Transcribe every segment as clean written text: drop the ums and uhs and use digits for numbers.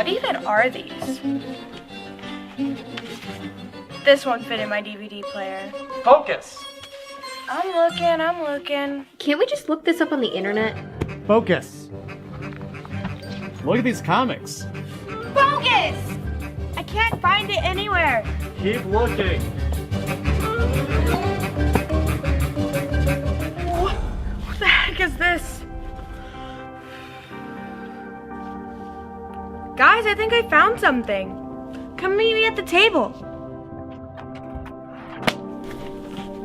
What even are these? This won't fit in my DVD player. Focus! I'm looking. Can't we just look this up on the internet? Focus! Look at these comics. Focus! I can't find it anywhere. Keep looking. What the heck is this? Guys, I think I found something. Come meet me at the table.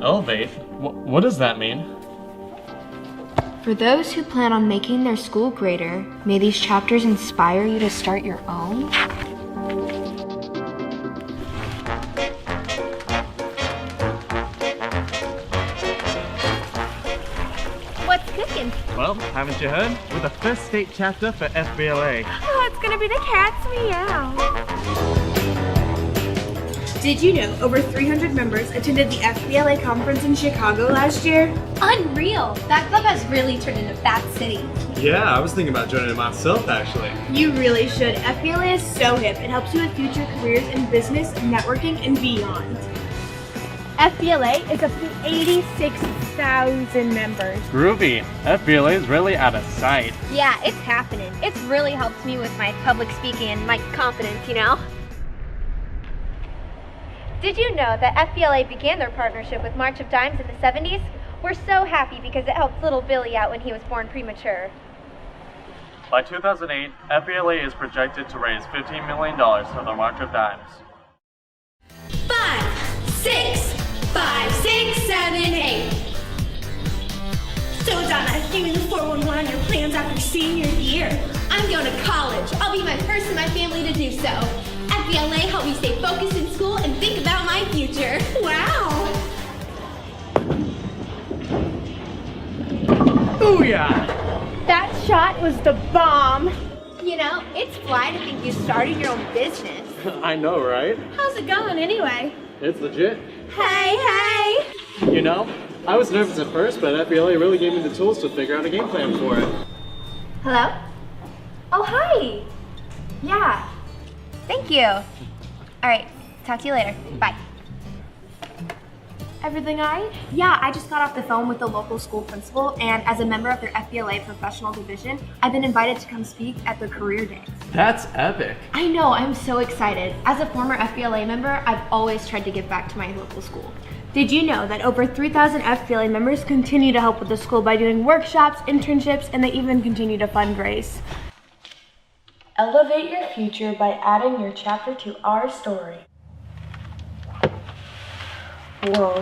Elevate? What does that mean? For those who plan on making their school greater, may these chapters inspire you to start your own. What's cooking? Well, haven't you heard? We're the first state chapter for FBLA. Oh, it's gonna be the cat's meow. Did you know over 300 members attended the FBLA conference in Chicago last year? Unreal! That club has really turned into Bat City. Yeah, I was thinking about joining it myself, actually. You really should. FBLA is so hip. It helps you with future careers in business, networking, and beyond. FBLA is up to 86,000 members. Groovy. FBLA is really out of sight. Yeah, it's happening. It's really helped me with my public speaking and my confidence, you know? Did you know that FBLA began their partnership with March of Dimes in the 70s? We're so happy because it helped little Billy out when he was born premature. By 2008, FBLA is projected to raise $15 million for the March of Dimes. 5, 6, 5, 6, 7, 8. So Donna, give me the 411 on your plans after senior year. I'm going to college. I'll be my first in my family to do so. FBLA helped me stay focused in school and think about my future. Wow! Booyah! That shot was the bomb. You know, it's fly to think you started your own business. I know, right? How's it going anyway? It's legit. Hey! You know, I was nervous at first, but FBLA really gave me the tools to figure out a game plan for it. Hello? Oh, hi! Yeah. Thank you. All right, talk to you later. Bye. Everything alright? Yeah, I just got off the phone with the local school principal, and as a member of their FBLA professional division, I've been invited to come speak at the career day. That's epic. I know, I'm so excited. As a former FBLA member, I've always tried to give back to my local school. Did you know that over 3,000 FBLA members continue to help with the school by doing workshops, internships, and they even continue to fundraise? Elevate your future by adding your chapter to our story. Whoa.